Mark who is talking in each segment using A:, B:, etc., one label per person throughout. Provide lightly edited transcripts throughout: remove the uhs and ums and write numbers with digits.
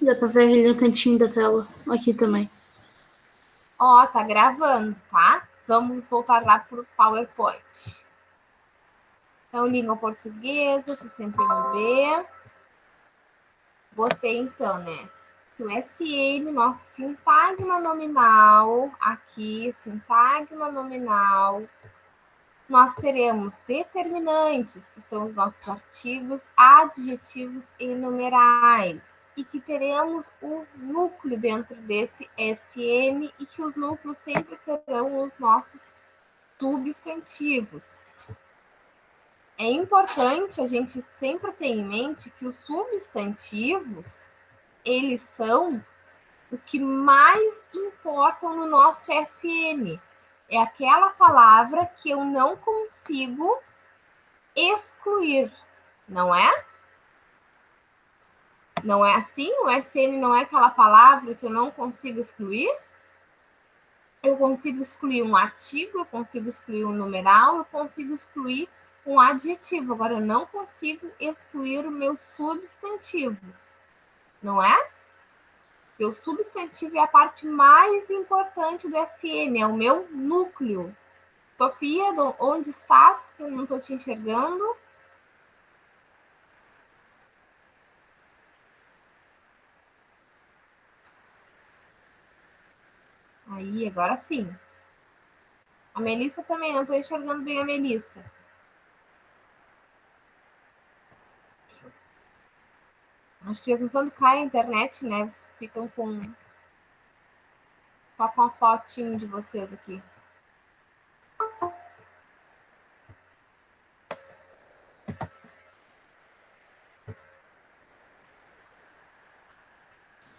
A: Dá pra ver ele no cantinho da tela. Aqui também.
B: Ó, tá gravando, tá? Vamos voltar lá pro PowerPoint. Então, língua portuguesa, 61B. Botei, então, né? O SN, nosso sintagma nominal, aqui, sintagma nominal. Nós teremos determinantes, que são os nossos artigos, adjetivos e numerais. E que teremos o núcleo dentro desse SN e que os núcleos sempre serão os nossos substantivos. É importante a gente sempre ter em mente que os substantivos, eles são o que mais importam no nosso SN. É aquela palavra que eu não consigo excluir, não é? Não é assim? O SN não é aquela palavra que eu não consigo excluir? Eu consigo excluir um artigo, eu consigo excluir um numeral, eu consigo excluir um adjetivo. Agora, eu não consigo excluir o meu substantivo, não é? Porque o substantivo é a parte mais importante do SN, é o meu núcleo. Sofia, onde estás? Eu não estou te enxergando. Aí, agora sim. A Melissa também, não estou enxergando bem a Melissa. Acho que de vez em quando cai a internet, né? Vocês ficam com... Só com a fotinho de vocês aqui.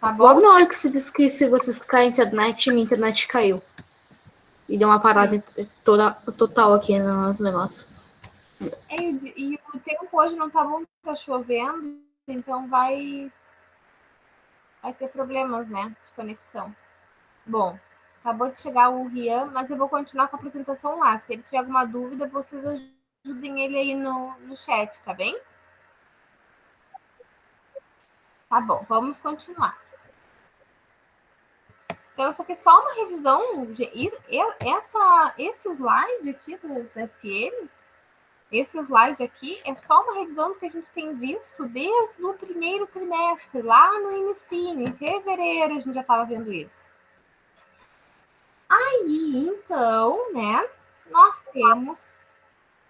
B: Tá bom?
A: Logo na hora que você disse que se vocês caem a internet, minha internet caiu. E deu uma parada total aqui no nosso negócio.
B: E o tempo hoje não tá bom, tá chovendo, então vai ter problemas, né, de conexão. Bom, acabou de chegar o Rian, mas eu vou continuar com a apresentação lá. Se ele tiver alguma dúvida, vocês ajudem ele aí no chat, tá bem? Tá bom, vamos continuar. Então, isso aqui é só uma revisão. Esse slide aqui dos SNs, esse slide aqui é só uma revisão do que a gente tem visto desde o primeiro trimestre, lá no início, em fevereiro a gente já estava vendo isso. Aí, então, né, nós temos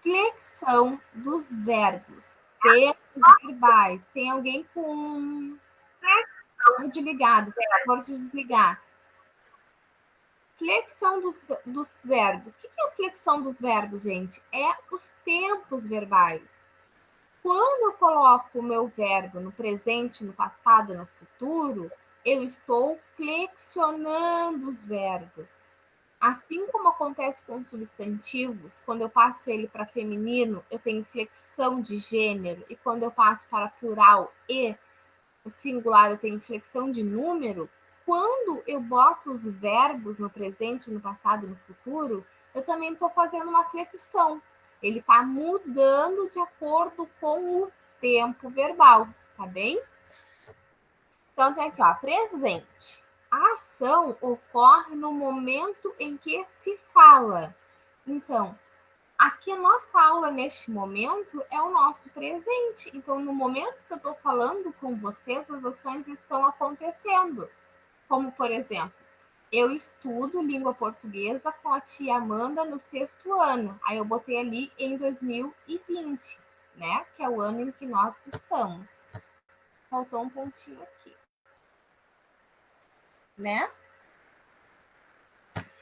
B: flexão dos verbos, tempos verbais. Tem alguém com áudio ligado, por favor, de desligar. Flexão dos verbos. O que é a flexão dos verbos, gente? É os tempos verbais. Quando eu coloco o meu verbo no presente, no passado, no futuro, eu estou flexionando os verbos. Assim como acontece com os substantivos, quando eu passo ele para feminino, eu tenho flexão de gênero, e quando eu passo para plural e singular, eu tenho flexão de número. Quando eu boto os verbos no presente, no passado e no futuro, eu também estou fazendo uma flexão. Ele está mudando de acordo com o tempo verbal, tá bem? Então, tem aqui, ó, presente. A ação ocorre no momento em que se fala. Então, aqui a nossa aula neste momento é o nosso presente. Então, no momento que eu estou falando com vocês, as ações estão acontecendo. Como, por exemplo, eu estudo língua portuguesa com a tia Amanda no 6º ano. Aí eu botei ali em 2020, né? Que é o ano em que nós estamos. Faltou um pontinho aqui, né?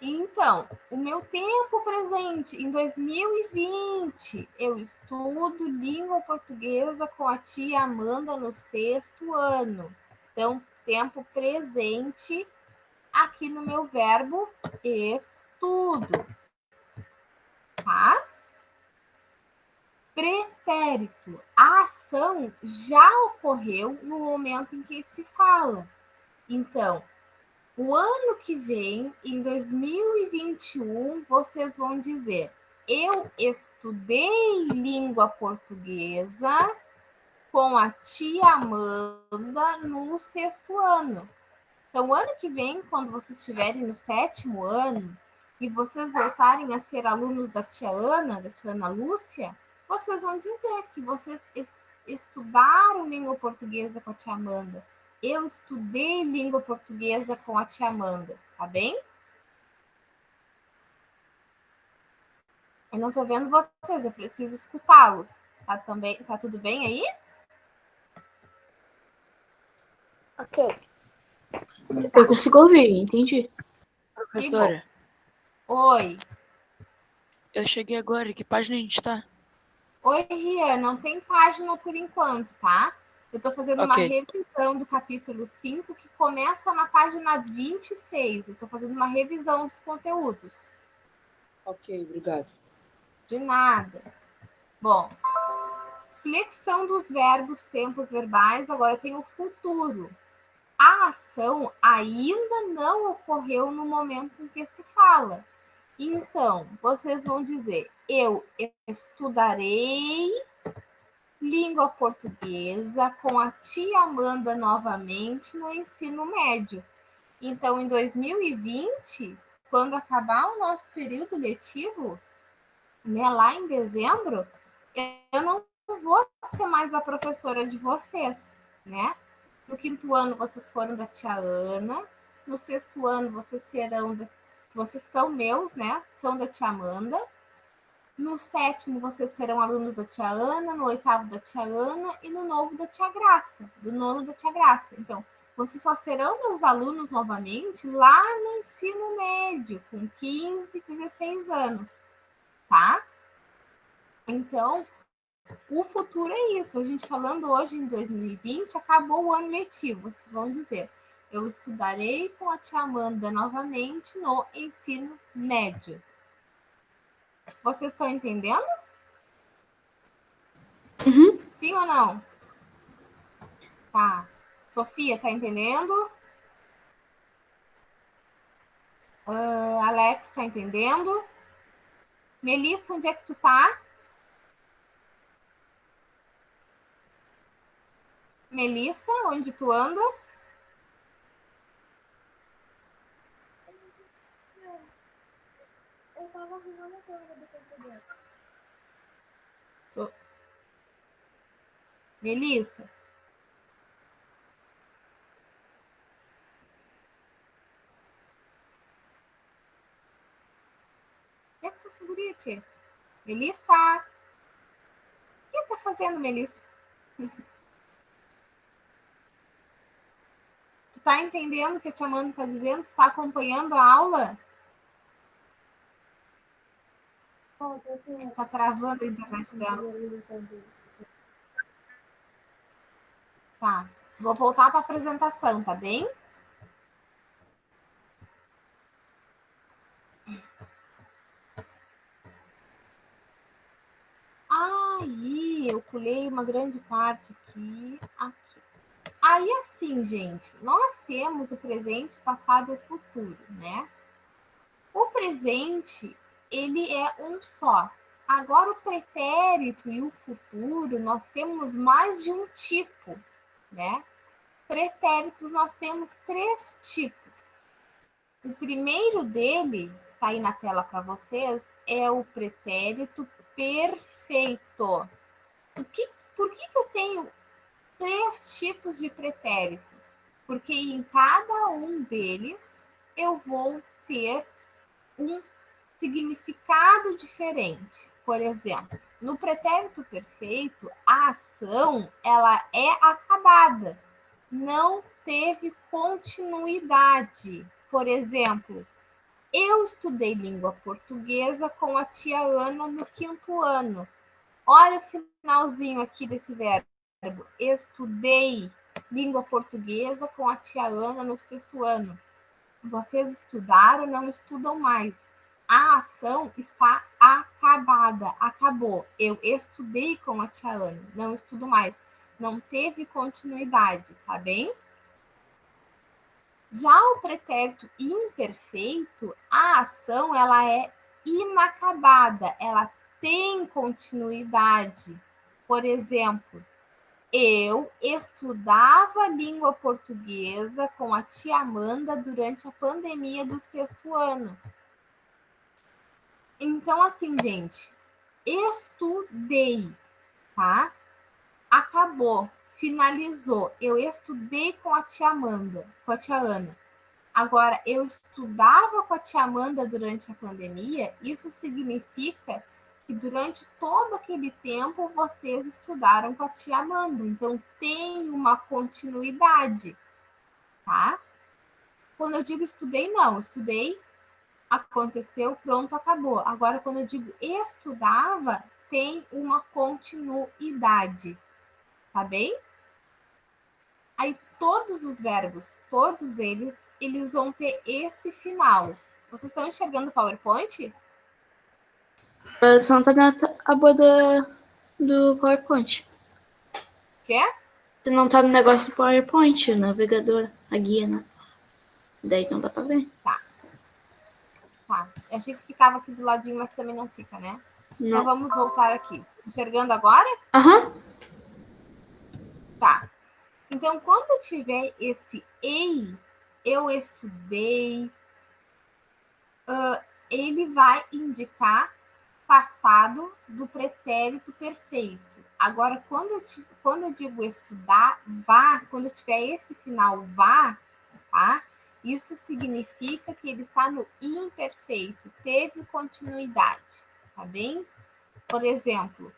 B: Então, o meu tempo presente, em 2020, eu estudo língua portuguesa com a tia Amanda no 6º ano. Então, tempo presente aqui no meu verbo estudo, tá? Pretérito. A ação já ocorreu no momento em que se fala. Então, o ano que vem, em 2021, vocês vão dizer: eu estudei língua portuguesa com a tia Amanda no 6º ano. Então, ano que vem, quando vocês estiverem no 7º ano e vocês voltarem a ser alunos da tia Ana Lúcia, vocês vão dizer que vocês estudaram língua portuguesa com a tia Amanda. Eu estudei língua portuguesa com a tia Amanda, tá bem? Eu não tô vendo vocês, eu preciso escutá-los. Tá tudo bem aí?
C: Ok.
A: Eu consigo ouvir, entendi.
D: Professora,
B: Oi.
D: eu cheguei agora. Que página a gente tá?
B: Oi, Rian, não tem página por enquanto, tá? Eu tô fazendo uma
D: Ok.
B: revisão do capítulo 5, que começa na página 26. Eu tô fazendo uma revisão dos conteúdos.
D: Ok, obrigado.
B: De nada. Bom, flexão dos verbos, tempos verbais, agora tem o futuro. A ação ainda não ocorreu no momento em que se fala. Então, vocês vão dizer: eu estudarei língua portuguesa com a tia Amanda novamente no ensino médio. Então, em 2020, quando acabar o nosso período letivo, né, lá em dezembro, eu não vou ser mais a professora de vocês, né? No 5º ano, vocês foram da tia Ana. No 6º ano, vocês são meus, né? São da tia Amanda. No 7º, vocês serão alunos da tia Ana. No 8º, da tia Ana. E no 9º, da tia Graça. Do 9º, da tia Graça. Então, vocês só serão meus alunos novamente lá no ensino médio, com 15, 16 anos, tá? Então, o futuro é isso. A gente falando hoje em 2020, acabou o ano letivo. Vocês vão dizer: eu estudarei com a tia Amanda novamente no ensino médio. Vocês estão entendendo?
A: Uhum.
B: Sim ou não? Tá. Sofia, tá entendendo? Alex, tá entendendo? Melissa, onde é que tu tá? Melissa, onde tu andas?
C: Eu tava arrumando a câmera do computador.
B: Melissa? O que tá segurando, tia? Melissa? O que tá fazendo, Melissa? Tu tá entendendo o que a tia Amanda tá dizendo? Tu tá acompanhando a aula? Tá travando a internet dela. Tá. Vou voltar para a apresentação, tá bem? Aí, eu pulei uma grande parte aqui. Aí, assim, gente, nós temos o presente, passado e o futuro, né? O presente, ele é um só. Agora, o pretérito e o futuro, nós temos mais de um tipo, né? Pretéritos, nós temos 3 tipos. O primeiro dele, tá aí na tela para vocês, é o pretérito perfeito. Por que eu tenho 3 tipos de pretérito? Porque em cada um deles eu vou ter um significado diferente. Por exemplo, no pretérito perfeito, a ação ela é acabada, não teve continuidade. Por exemplo, eu estudei língua portuguesa com a tia Ana no 5º ano. Olha o finalzinho aqui desse verbo. Estudei língua portuguesa com a tia Ana no 6º ano. Vocês estudaram, não estudam mais. A ação está acabada, acabou. Eu estudei com a tia Ana, não estudo mais. Não teve continuidade, tá bem? Já o pretérito imperfeito, a ação ela é inacabada, ela tem continuidade. Por exemplo, Eu estudava língua portuguesa com a tia Amanda durante a pandemia do 6º ano. Então, assim, gente, estudei, tá? Acabou, finalizou. Eu estudei com a tia Amanda, com a tia Ana. Agora, eu estudava com a tia Amanda durante a pandemia, isso significa que durante todo aquele tempo vocês estudaram com a tia Amanda. Então, tem uma continuidade, tá? Quando eu digo estudei, não. Estudei, aconteceu, pronto, acabou. Agora, quando eu digo estudava, tem uma continuidade, tá bem? Aí, todos os verbos, todos eles vão ter esse final. Vocês estão enxergando o PowerPoint?
A: Só não tá na aba do PowerPoint.
B: Quer?
A: Se não tá no negócio do PowerPoint, o navegador, a guia, né? Daí não dá pra ver.
B: Tá. Eu achei que ficava aqui do ladinho, mas também não fica, né? Então,
A: Não.
B: vamos voltar aqui. Enxergando agora?
A: Aham.
B: Tá. Então, quando tiver esse ei, eu estudei, ele vai indicar passado do pretérito perfeito. Agora, quando eu digo estudar, vá, quando tiver esse final vá, tá? Isso significa que ele está no imperfeito, teve continuidade, tá bem? Por exemplo,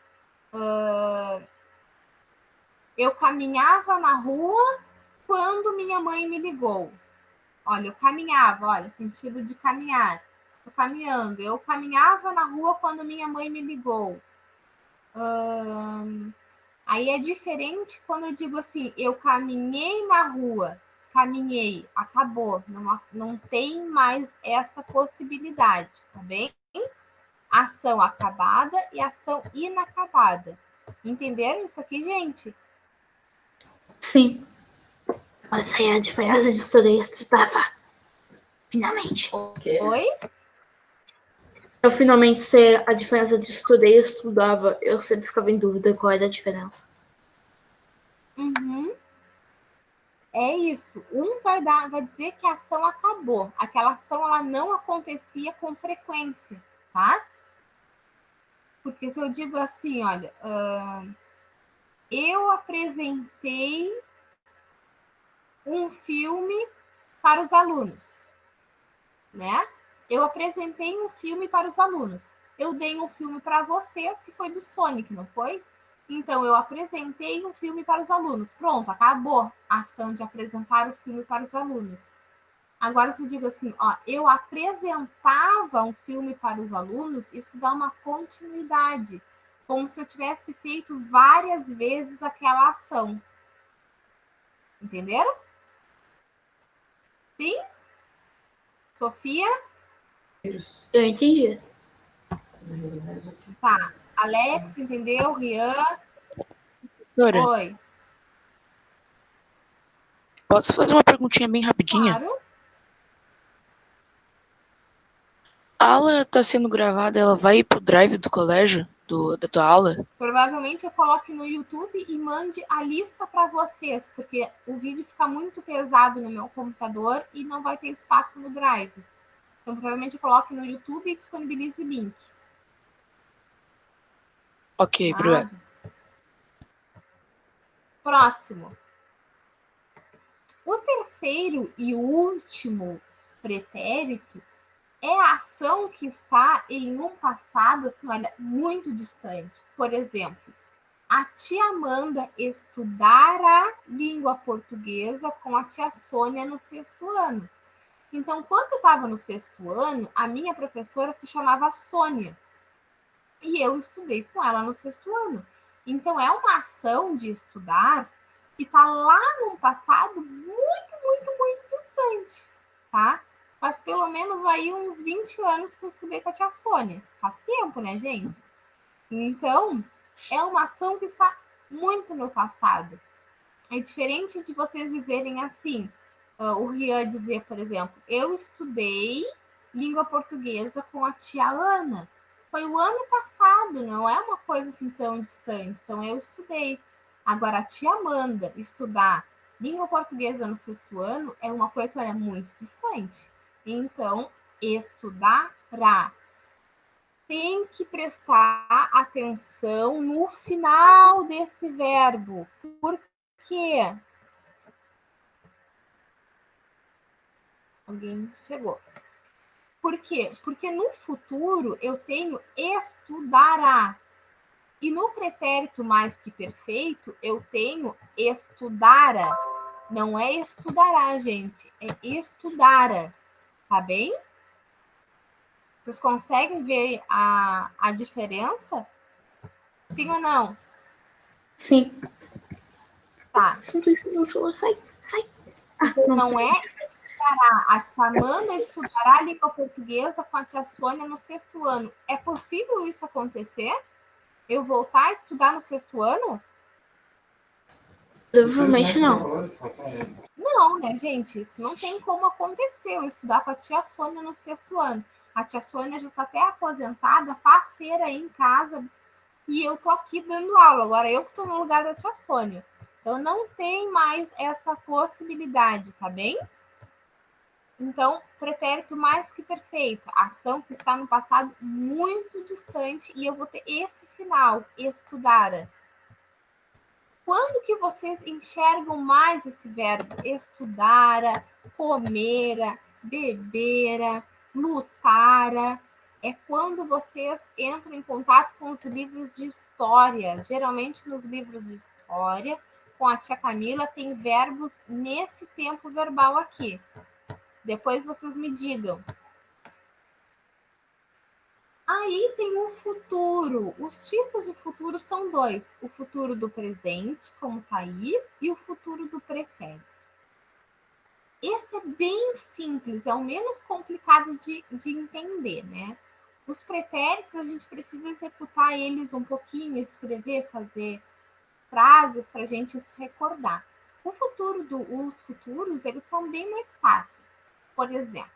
B: eu caminhava na rua quando minha mãe me ligou. Olha, eu caminhava, olha, sentido de caminhar. Tô caminhando. Eu caminhava na rua quando minha mãe me ligou. Aí é diferente quando eu digo assim, eu caminhei na rua. Caminhei, acabou. Não tem mais essa possibilidade, tá bem? Ação acabada e ação inacabada. Entenderam isso aqui, gente?
A: Sim. Essa é a diferença de estudei e estudava. Finalmente.
B: Oi?
A: Eu finalmente sei a diferença de estudei e estudava. Eu sempre ficava em dúvida qual era a diferença.
B: Uhum. É isso. Um vai dizer que a ação acabou. Aquela ação ela não acontecia com frequência, tá? Porque se eu digo assim, olha, eu apresentei um filme para os alunos, né? Eu apresentei um filme para os alunos. Eu dei um filme para vocês que foi do Sonic, não foi? Então, eu apresentei um filme para os alunos. Pronto, acabou a ação de apresentar o filme para os alunos. Agora, se eu digo assim, ó, eu apresentava um filme para os alunos, isso dá uma continuidade, como se eu tivesse feito várias vezes aquela ação. Entenderam? Sim? Sofia?
A: Eu entendi.
B: Tá. Alex, entendeu? Rian?
D: Professora,
B: Oi.
D: posso fazer uma perguntinha bem rapidinha?
B: Claro.
D: A aula tá sendo gravada, ela vai pro drive do colégio, da tua aula?
B: Provavelmente eu coloque no YouTube e mande a lista para vocês, porque o vídeo fica muito pesado no meu computador e não vai ter espaço no Drive. Então, provavelmente eu coloque no YouTube e disponibilize o link.
D: Ok, obrigado.
B: Próximo. O terceiro e último pretérito é a ação que está em um passado, assim, olha, muito distante. Por exemplo, a tia Amanda estudara língua portuguesa com a tia Sônia no 6º ano. Então, quando eu estava no 6º ano, a minha professora se chamava Sônia. E eu estudei com ela no 6º ano. Então, é uma ação de estudar que está lá num passado muito distante, tá? Faz pelo menos aí uns 20 anos que eu estudei com a tia Sônia. Faz tempo, né, gente? Então, é uma ação que está muito no passado. É diferente de vocês dizerem assim, o Rian dizer, por exemplo, eu estudei língua portuguesa com a tia Ana. Foi o ano passado, não é uma coisa assim tão distante. Então, eu estudei. Agora, a tia Amanda estudar língua portuguesa no 6º ano é uma coisa, olha, muito distante. Então, estudará. Tem que prestar atenção no final desse verbo. Por quê? Alguém chegou. Por quê? Porque no futuro eu tenho estudará. E no pretérito mais que perfeito, eu tenho estudara. Não é estudará, gente. É estudara. Tá bem? Vocês conseguem ver a diferença? Sim ou não?
A: Sim.
B: Tá.
A: Simplesmente não falou, sai.
B: Não é estudará. A tia Amanda estudará a língua portuguesa com a tia Sônia no 6º ano. É possível isso acontecer? Eu voltar a estudar no 6º ano?
A: Provavelmente não.
B: Não, né, gente? Isso não tem como acontecer. Eu estudar com a tia Sônia no 6º ano. A tia Sônia já está até aposentada, faceira aí em casa, e eu tô aqui dando aula. Agora eu que estou no lugar da tia Sônia. Então não tem mais essa possibilidade, tá bem? Então, pretérito mais que perfeito, ação que está no passado muito distante, e eu vou ter esse final, estudara. Quando que vocês enxergam mais esse verbo? Estudara, comera, bebera, lutara. É quando vocês entram em contato com os livros de história. Geralmente nos livros de história, com a tia Camila, tem verbos nesse tempo verbal aqui. Depois vocês me digam. Aí tem o futuro. Os tipos de futuro são 2. O futuro do presente, como tá aí, e o futuro do pretérito. Esse é bem simples, é o menos complicado de entender, né? Os pretéritos, a gente precisa executar eles um pouquinho, escrever, fazer frases para a gente se recordar. Os futuros, eles são bem mais fáceis. Por exemplo,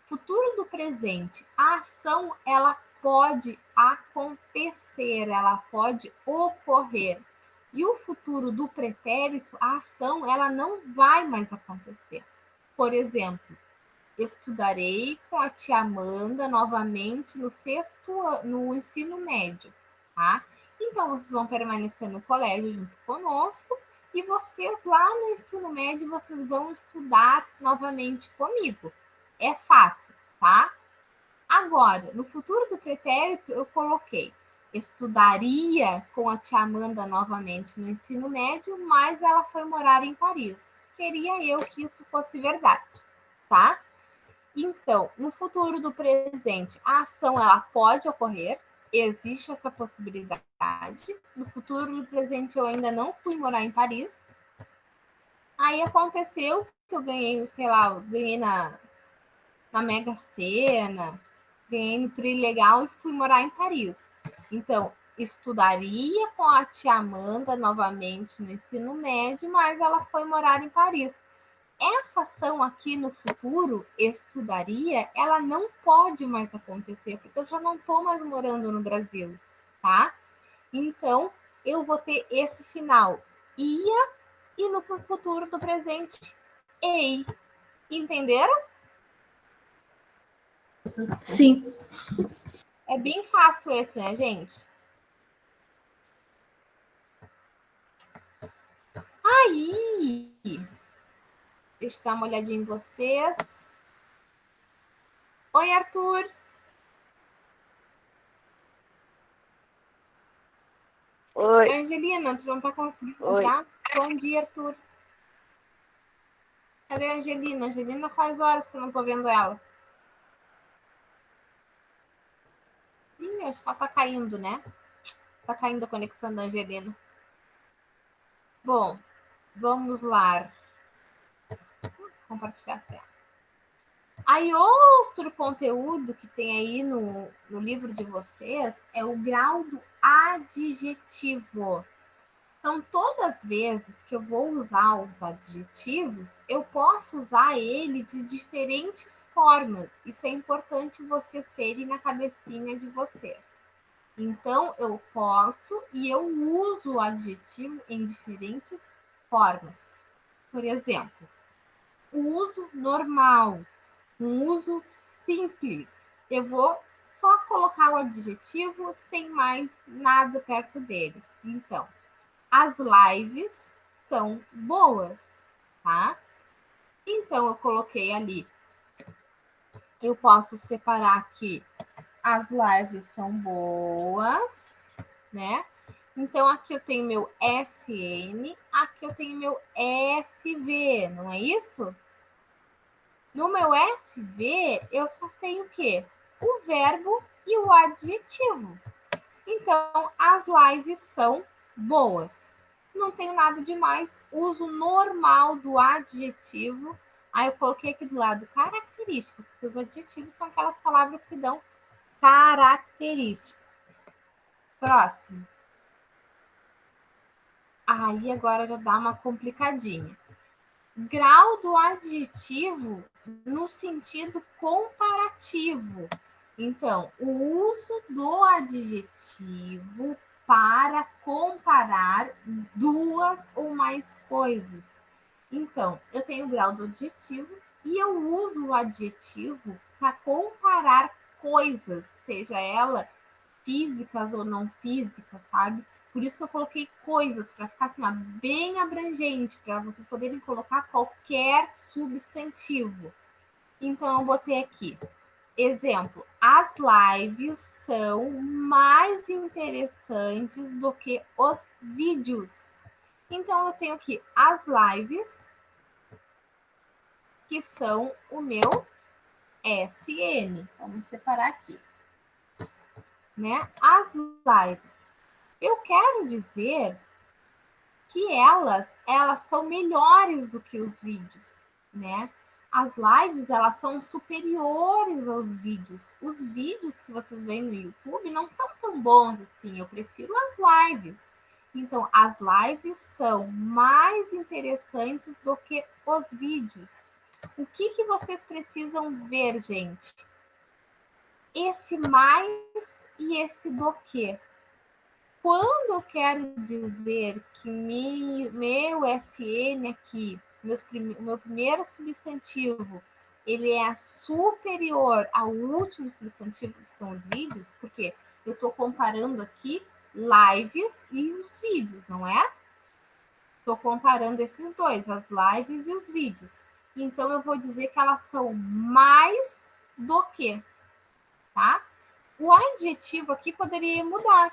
B: futuro do presente, a ação, ela pode acontecer, ela pode ocorrer. E o futuro do pretérito, a ação, ela não vai mais acontecer. Por exemplo, estudarei com a tia Amanda novamente no ensino médio, tá? Então, vocês vão permanecer no colégio junto conosco e vocês lá no ensino médio, vocês vão estudar novamente comigo. É fato, tá? Agora, no futuro do pretérito, eu coloquei estudaria com a tia Amanda novamente no ensino médio, mas ela foi morar em Paris. Queria eu que isso fosse verdade, tá? Então, no futuro do presente, a ação ela pode ocorrer, existe essa possibilidade. No futuro do presente, eu ainda não fui morar em Paris. Aí aconteceu que eu ganhei, sei lá, eu ganhei na Mega Sena, ganhei no Trilegal e fui morar em Paris. Então, estudaria com a tia Amanda novamente no ensino médio, mas ela foi morar em Paris. Essa ação aqui no futuro, estudaria, ela não pode mais acontecer, porque eu já não estou mais morando no Brasil, tá? Então, eu vou ter esse final, ia, e no futuro do presente, ei. Entenderam?
A: Sim.
B: É bem fácil esse, né, gente? Aí, deixa eu dar uma olhadinha em vocês. Oi, Arthur.
E: Oi.
B: Angelina, tu não tá conseguindo
E: Oi.
B: entrar? Bom dia, Arthur. Cadê a Angelina? Angelina faz horas que eu não tô vendo ela. Ih, acho que ela tá caindo, né? Tá caindo a conexão da Angelina. Bom, vamos lá. Compartilhar a tela. Aí, outro conteúdo que tem aí no livro de vocês é o grau do adjetivo. Então, todas as vezes que eu vou usar os adjetivos, eu posso usar ele de diferentes formas. Isso é importante vocês terem na cabecinha de vocês. Então, eu posso e eu uso o adjetivo em diferentes formas. Por exemplo, o uso normal, um uso simples. Eu vou só colocar o adjetivo sem mais nada perto dele. Então, as lives são boas, tá? Então, eu coloquei ali. Eu posso separar aqui. As lives são boas, né? Então, aqui eu tenho meu SN, aqui eu tenho meu SV, não é isso? No meu SV, eu só tenho o quê? O verbo e o adjetivo. Então, as lives são boas. Não tenho nada demais. Uso normal do adjetivo. Aí eu coloquei aqui do lado características, porque os adjetivos são aquelas palavras que dão características. Próximo. Aí agora já dá uma complicadinha. Grau do adjetivo no sentido comparativo. Então, o uso do adjetivo para comparar duas ou mais coisas. Então, eu tenho o grau do adjetivo e eu uso o adjetivo para comparar coisas, seja ela físicas ou não físicas, sabe? Por isso que eu coloquei coisas, para ficar assim, ó, bem abrangente, para vocês poderem colocar qualquer substantivo. Então, eu botei aqui, exemplo, as lives são mais interessantes do que os vídeos. Então, eu tenho aqui as lives, que são o meu SN. Vamos separar aqui. Né? As lives. Eu quero dizer que elas são melhores do que os vídeos, né? As lives, elas são superiores aos vídeos. Os vídeos que vocês veem no YouTube não são tão bons assim. Eu prefiro as lives. Então, as lives são mais interessantes do que os vídeos. O que vocês precisam ver, gente? Esse mais e esse do que. Quando eu quero dizer que meu SN aqui, o meu primeiro substantivo, ele é superior ao último substantivo, que são os vídeos, porque eu estou comparando aqui lives e os vídeos, não é? Estou comparando esses dois, as lives e os vídeos. Então, eu vou dizer que elas são mais do que, tá? O adjetivo aqui poderia mudar.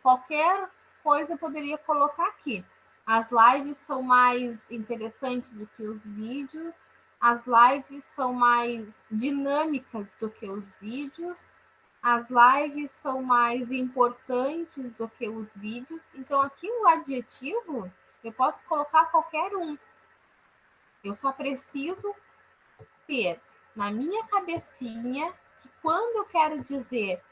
B: Qualquer coisa eu poderia colocar aqui. As lives são mais interessantes do que os vídeos. As lives são mais dinâmicas do que os vídeos. As lives são mais importantes do que os vídeos. Então, aqui o adjetivo, eu posso colocar qualquer um. Eu só preciso ter na minha cabecinha que quando eu quero dizer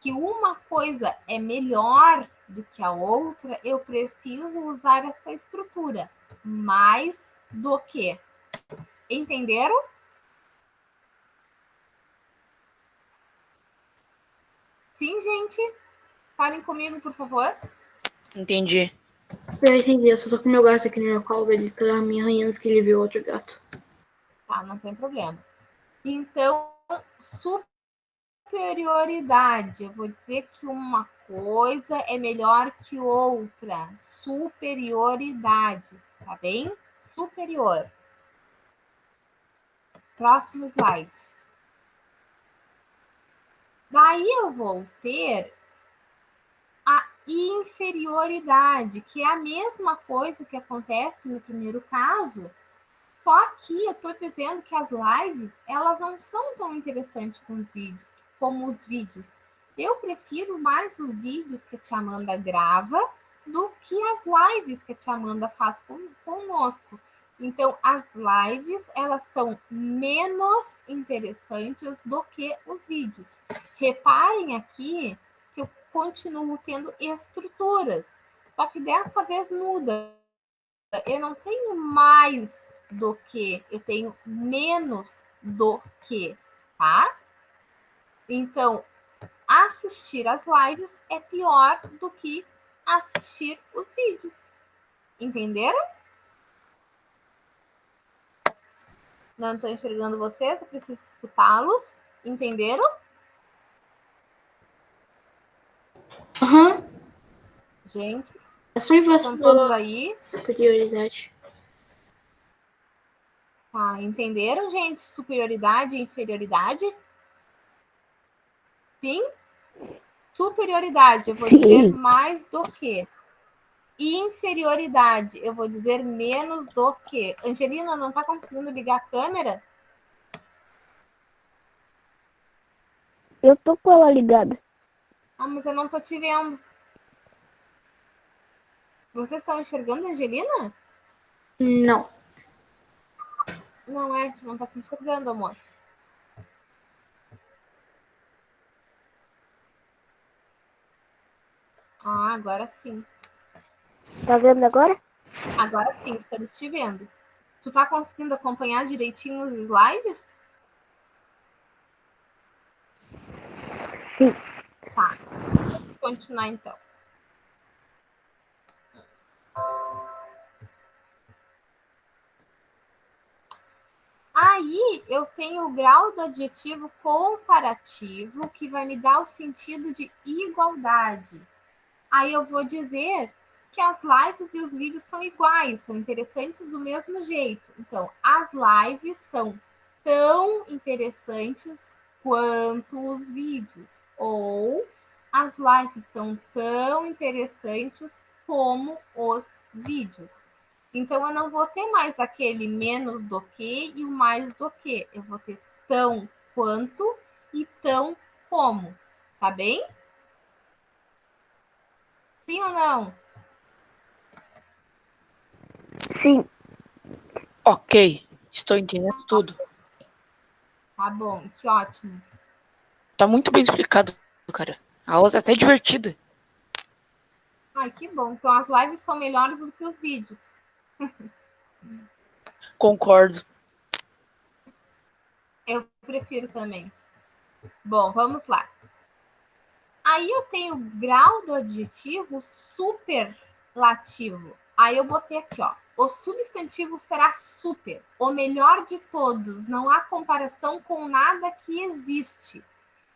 B: que uma coisa é melhor do que a outra, eu preciso usar essa estrutura. Mais do que. Entenderam? Sim, gente? Falem comigo, por favor.
D: Entendi.
A: Eu entendi, eu só tô com meu gato aqui no meu colo, ele tá me arranhando porque ele viu outro gato.
B: Tá, não tem problema. Então, superioridade. Eu vou dizer que uma coisa é melhor que outra. Superioridade, tá bem? Superior. Próximo slide. Daí eu vou ter a inferioridade, que é a mesma coisa que acontece no primeiro caso, só que eu estou dizendo que as lives, elas não são tão interessantes como os vídeos. Eu prefiro mais os vídeos que a tia Amanda grava do que as lives que a tia Amanda faz conosco. Então, as lives, elas são menos interessantes do que os vídeos. Reparem aqui que eu continuo tendo estruturas, só que dessa vez muda. Eu não tenho mais do que, eu tenho menos do que, tá? Então, assistir as lives é pior do que assistir os vídeos. Entenderam? Não estou enxergando vocês, eu preciso escutá-los. Entenderam?
A: Aham.
B: Gente,
A: É só você
B: estão todos aí?
A: superioridade.
B: Tá, entenderam, gente? Superioridade e inferioridade? Sim? Superioridade, eu vou dizer mais do que. Inferioridade, eu vou dizer menos do que. Angelina, não está conseguindo ligar a câmera?
C: Eu tô com ela ligada.
B: Ah, mas eu não estou te vendo. Vocês estão enxergando a Angelina?
A: Não.
B: Não é, a gente não está te enxergando, amor. Ah, agora sim.
C: Tá vendo agora?
B: Agora sim, estamos te vendo. Tu tá conseguindo acompanhar direitinho os slides?
C: Sim.
B: Tá. Vamos continuar então. Aí eu tenho o grau do adjetivo comparativo, que vai me dar o sentido de igualdade. Aí eu vou dizer que as lives e os vídeos são iguais, são interessantes do mesmo jeito. Então, as lives são tão interessantes quanto os vídeos. Ou as lives são tão interessantes como os vídeos. Então, eu não vou ter mais aquele menos do que e o mais do que. Eu vou ter tão quanto e tão como. Tá bem? Sim ou não?
C: Sim.
D: Ok, estou entendendo tudo.
B: Tá bom, que ótimo.
D: Tá muito bem explicado, cara. A aula tá até divertida.
B: Ai, que bom. Então as lives são melhores do que os vídeos.
D: Concordo.
B: Eu prefiro também. Bom, vamos lá. Aí eu tenho o grau do adjetivo superlativo. Aí eu botei aqui, ó. O substantivo será super, o melhor de todos. Não há comparação com nada que existe.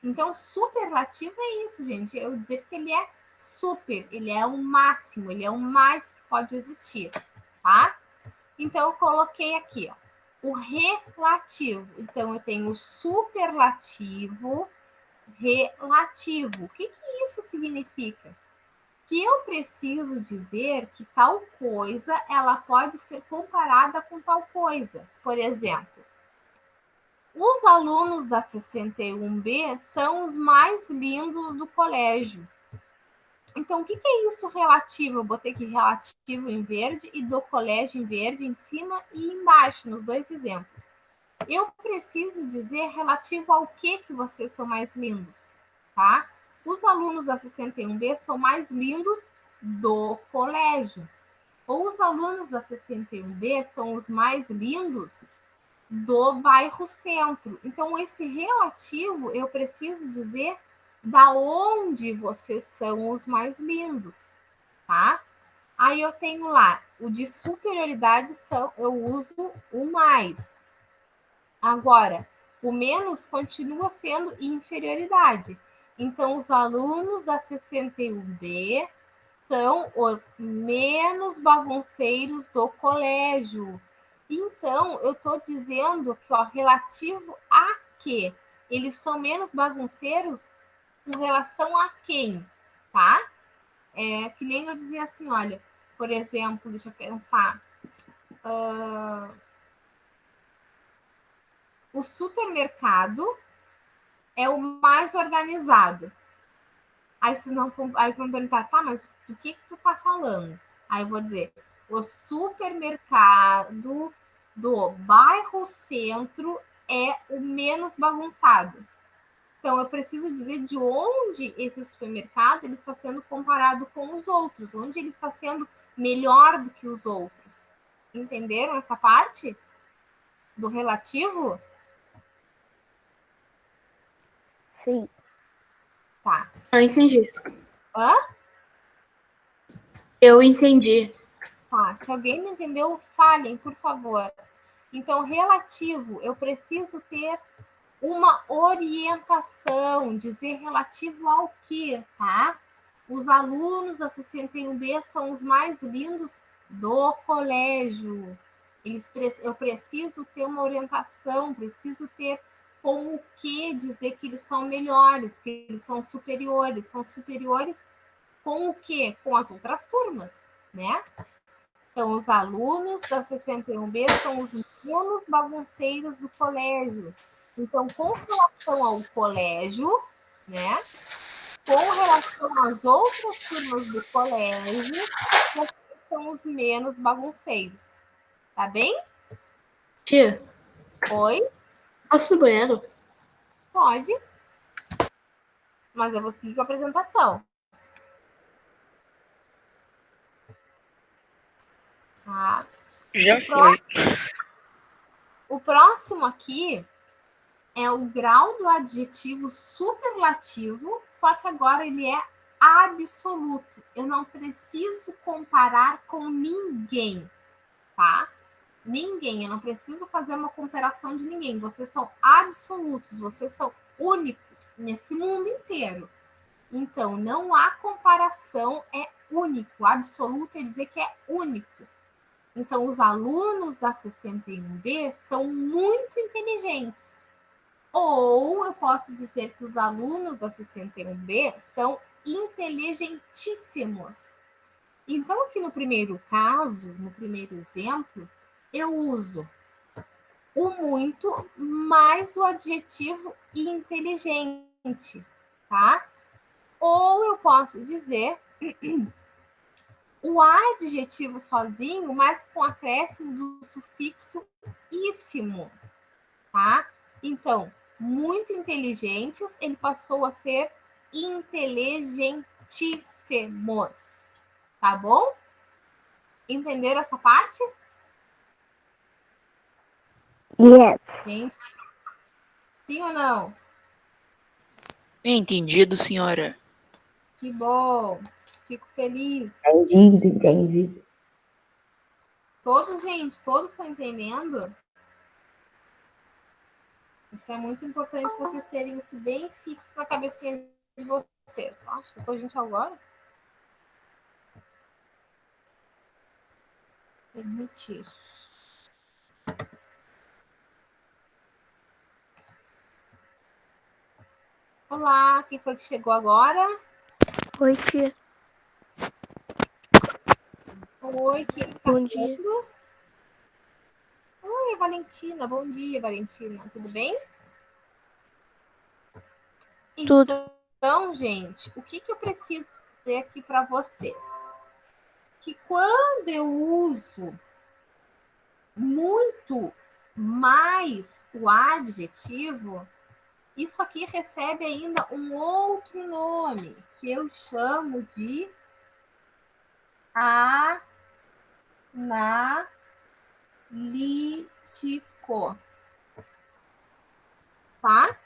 B: Então, superlativo é isso, gente. Eu dizer que ele é super, ele é o máximo, ele é o mais que pode existir, tá? Então, eu coloquei aqui, ó, o relativo. Então, eu tenho o superlativo relativo. O que isso significa? Que eu preciso dizer que tal coisa ela pode ser comparada com tal coisa. Por exemplo, os alunos da 61B são os mais lindos do colégio. Então, o que é isso relativo? Eu botei aqui relativo em verde e do colégio em verde em cima e embaixo, nos dois exemplos. Eu preciso dizer relativo ao que vocês são mais lindos, tá? Os alunos da 61B são mais lindos do colégio. Ou os alunos da 61B são os mais lindos do bairro centro. Então, esse relativo, eu preciso dizer da onde vocês são os mais lindos, tá? Aí eu tenho lá, o de superioridade eu uso o mais. Agora, o menos continua sendo inferioridade. Então, os alunos da 61B são os menos bagunceiros do colégio. Então, eu estou dizendo que, ó, relativo a quê? Eles são menos bagunceiros com relação a quem, tá? É que nem eu dizia assim, olha, por exemplo, deixa eu pensar. O supermercado é o mais organizado. Aí vocês vão perguntar, tá, mas do que tu tá falando? Aí eu vou dizer, o supermercado do bairro centro é o menos bagunçado. Então, eu preciso dizer de onde esse supermercado ele está sendo comparado com os outros, onde ele está sendo melhor do que os outros. Entenderam essa parte do relativo?
C: Sim.
B: Tá.
A: Eu entendi.
B: Hã?
A: Eu entendi.
B: Tá. Se alguém não entendeu, falem, por favor. Então, relativo, eu preciso ter uma orientação, dizer relativo ao quê, tá? Os alunos da 61B são os mais lindos do colégio. Eu preciso ter uma orientação, preciso ter com o que dizer que eles são melhores, que eles são superiores. São superiores com o quê? Com as outras turmas, né? Então, os alunos da 61B são os menos bagunceiros do colégio. Então, com relação ao colégio, né? Com relação às outras turmas do colégio, são os menos bagunceiros. Tá bem?
A: Tia,
B: Oi?
A: posso ir no banheiro?
B: Pode. Mas eu vou seguir com a apresentação. Tá?
D: Já foi.
B: O próximo aqui é o grau do adjetivo superlativo, só que agora ele é absoluto. Eu não preciso comparar com ninguém, tá? Ninguém, eu não preciso fazer uma comparação de ninguém. Vocês são absolutos, vocês são únicos nesse mundo inteiro. Então, não há comparação, é único. Absoluto é dizer que é único. Então, os alunos da 61B são muito inteligentes. Ou eu posso dizer que os alunos da 61B são inteligentíssimos. Então, aqui no primeiro caso, no primeiro exemplo, eu uso o muito mais o adjetivo inteligente, tá? Ou eu posso dizer o adjetivo sozinho, mas com acréscimo do sufixo íssimo, tá? Então, muito inteligentes, ele passou a ser inteligentíssimos, tá bom? Entenderam essa parte?
C: Yes.
B: Gente, sim ou não?
D: Entendido, senhora.
B: Que bom, fico feliz.
C: Entendido.
B: Todos, gente, todos estão entendendo? Isso é muito importante vocês terem isso bem fixo na cabecinha de vocês. Acho que depois a gente agora. Permitir. Olá, quem foi que chegou agora?
C: Oi, tia.
B: Oi, quem está
C: Bom dia.
B: falando? Oi, Valentina. Bom dia, Valentina. Tudo bem?
C: Tudo.
B: Então, gente, o que eu preciso dizer aqui para vocês? Que quando eu uso muito mais o adjetivo, isso aqui recebe ainda um outro nome, que eu chamo de analítico. Tá?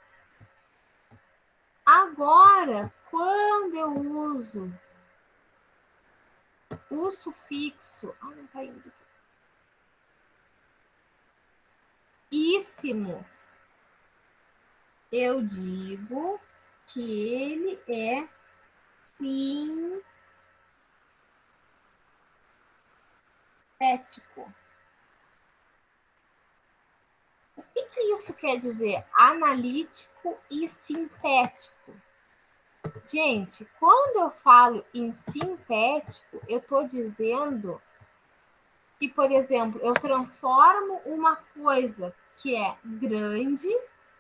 B: Agora, quando eu uso o sufixo, não tá indo. Íssimo, eu digo que ele é sintético. O que isso quer dizer? Analítico e sintético. Gente, quando eu falo em sintético, eu estou dizendo que, por exemplo, eu transformo uma coisa que é grande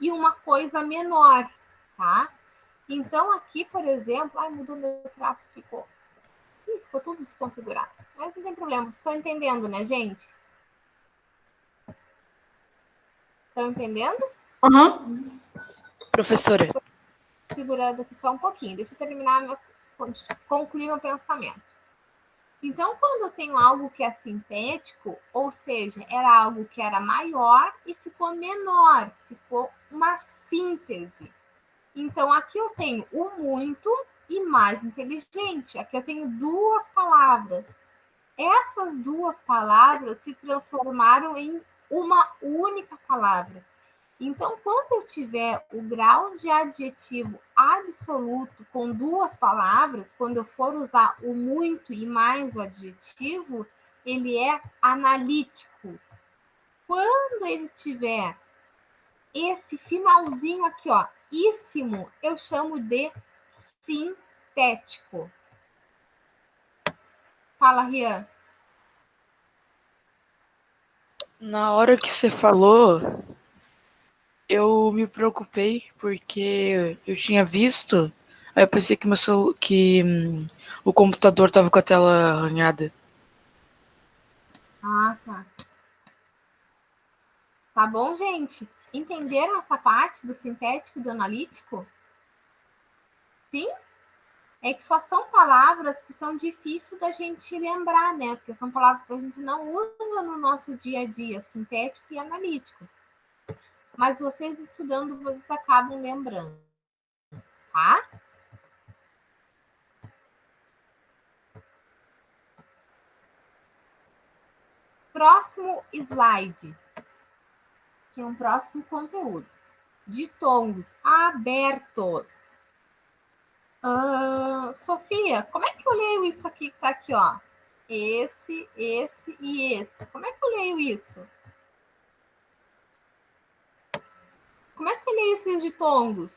B: e uma coisa menor, tá? Então, aqui, por exemplo, mudou meu traço, ficou tudo desconfigurado. Mas não tem problema, vocês estão entendendo, né, gente? Estão entendendo?
A: Aham.
D: Professora,
B: Configurando aqui só um pouquinho. Deixa eu terminar, concluir meu pensamento. Então, quando eu tenho algo que é sintético, ou seja, era algo que era maior e ficou menor, ficou uma síntese. Então, aqui eu tenho o muito e mais inteligente. Aqui eu tenho duas palavras. Essas duas palavras se transformaram em uma única palavra. Então, quando eu tiver o grau de adjetivo absoluto com duas palavras, quando eu for usar o muito e mais o adjetivo, ele é analítico. Quando ele tiver esse finalzinho aqui, ó, íssimo, eu chamo de sintético. Fala, Rian.
D: Na hora que você falou, eu me preocupei porque eu tinha visto, aí eu pensei que o computador tava com a tela arranhada.
B: Ah, tá. Tá bom, gente? Entenderam essa parte do sintético e do analítico? Sim? É que só são palavras que são difíceis da gente lembrar, né? Porque são palavras que a gente não usa no nosso dia a dia, sintético e analítico. Mas vocês estudando, vocês acabam lembrando, tá? Próximo slide. Aqui é um próximo conteúdo. Ditongos abertos. Sofia, como é que eu leio isso aqui que tá aqui, ó? Esse e esse. Como é que eu leio isso? Como é que eu leio esses ditongos?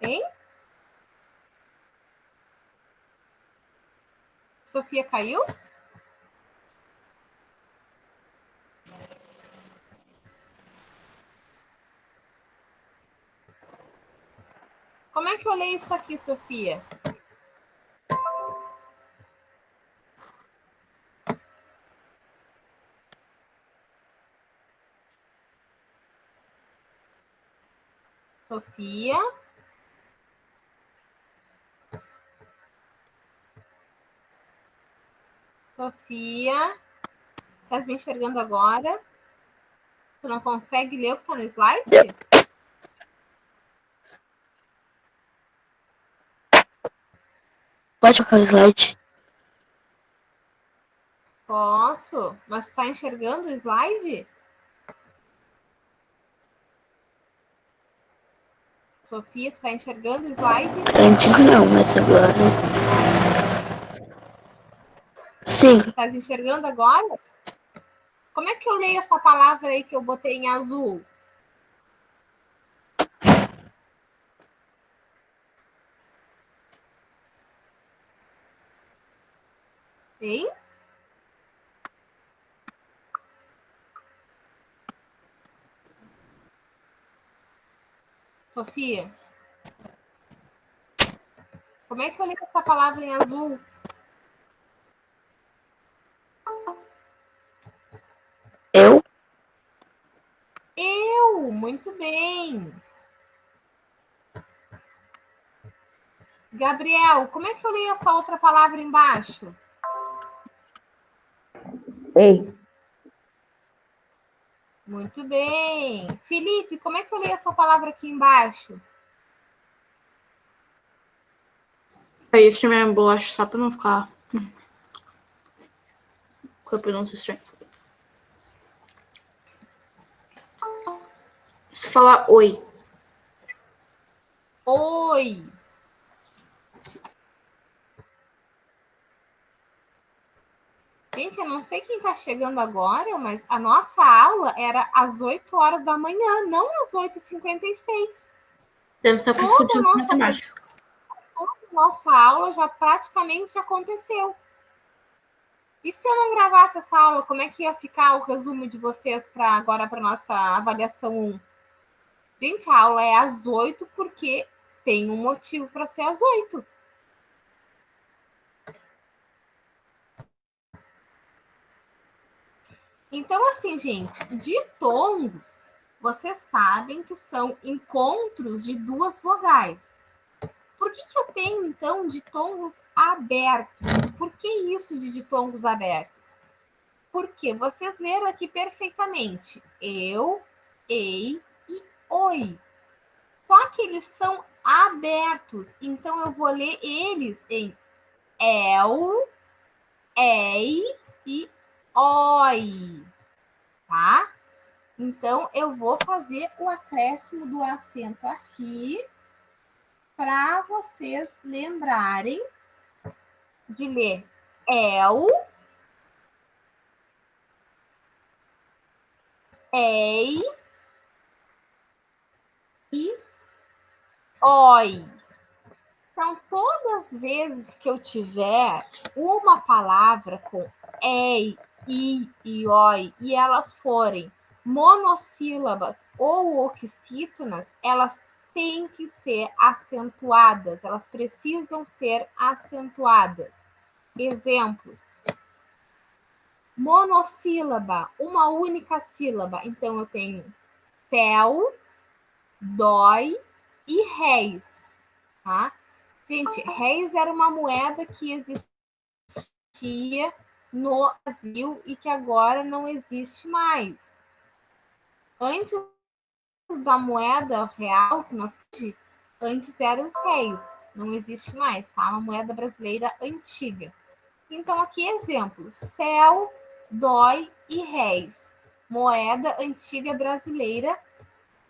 B: Hein? Sofia caiu? Como é que eu leio isso aqui, Sofia? Sofia? Sofia? Tá me enxergando agora? Tu não consegue ler o que tá no slide?
A: Pode colocar o slide.
B: Posso, mas tu tá enxergando o slide? Sofia, tu tá enxergando o slide?
A: Antes não, mas agora. Sim.
B: Tá enxergando agora? Como é que eu leio essa palavra aí que eu botei em azul? Hein? Sofia? Como é que eu leio essa palavra em azul?
A: Eu?
B: Muito bem. Gabriel, como é que eu leio essa outra palavra embaixo?
A: Ei.
B: Muito bem. Felipe, como é que eu leio essa palavra aqui embaixo?
A: Aí esse minha bolacha só pra não ficar com a pronúncia estranha. Você fala oi.
B: Oi. Gente, eu não sei quem está chegando agora, mas a nossa aula era às 8 horas da manhã, não às 8h56.
A: Deve estar confundindo com matemática.
B: Toda a nossa aula já praticamente aconteceu. E se eu não gravasse essa aula, como é que ia ficar o resumo de vocês para agora, para nossa avaliação 1? Gente, a aula é às 8 porque tem um motivo para ser às 8. Então, assim, gente, ditongos, vocês sabem que são encontros de duas vogais. Por que eu tenho, então, ditongos abertos? Por que isso de ditongos abertos? Porque vocês leram aqui perfeitamente. Eu, ei e oi. Só que eles são abertos. Então, eu vou ler eles em el, ei e oi. Tá? Então, eu vou fazer o acréscimo do acento aqui para vocês lembrarem de ler el, ei e oi. Então, todas as vezes que eu tiver uma palavra com ei, i e oi e elas forem monossílabas ou oxítonas, elas têm que ser acentuadas, elas precisam ser acentuadas. Exemplos: monossílaba, uma única sílaba. Então, eu tenho céu, dói e réis, tá? Gente, réis era uma moeda que existia no Brasil e que agora não existe mais. Antes da moeda real que nós tínhamos, antes eram os réis, não existe mais, tá? Uma moeda brasileira antiga. Então, aqui exemplo: céu, dói e réis. Moeda antiga brasileira,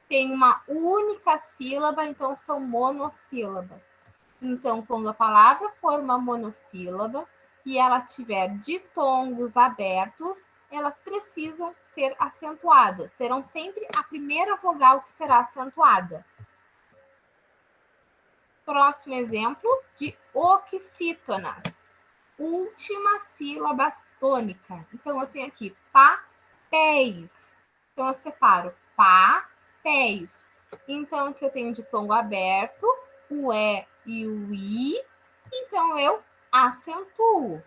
B: tem uma única sílaba, então são monossílabas. Então, quando a palavra for uma monossílaba e ela tiver ditongos abertos, elas precisam ser acentuadas. Serão sempre a primeira vogal que será acentuada. Próximo exemplo de oxítonas. Última sílaba tônica. Então, eu tenho aqui papéis. Então, eu separo papéis. Então, aqui eu tenho ditongo aberto, o E e o I. Então, eu acentuo.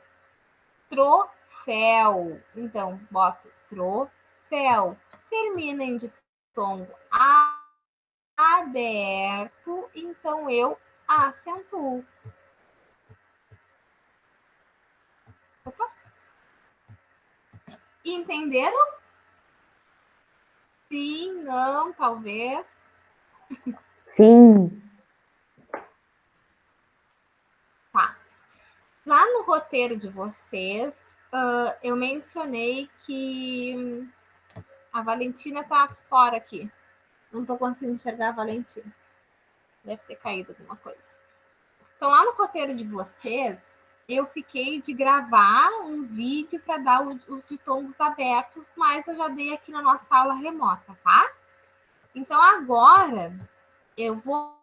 B: Troféu. Então, boto troféu. Termina em ditongo aberto. Então, eu acentuo. Opa. Entenderam? Sim, não, talvez.
E: Sim.
B: Tá. Lá no roteiro de vocês, eu mencionei que a Valentina tá fora aqui. Não tô conseguindo enxergar a Valentina. Deve ter caído alguma coisa. Então, lá no roteiro de vocês, eu fiquei de gravar um vídeo para dar os ditongos abertos, mas eu já dei aqui na nossa aula remota, tá? Então, agora, eu vou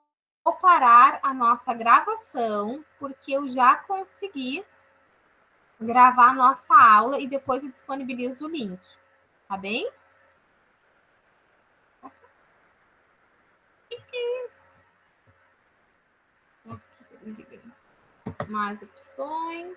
B: parar a nossa gravação, porque eu já consegui gravar a nossa aula e depois eu disponibilizo o link, tá bem? O que é isso? Mais opções.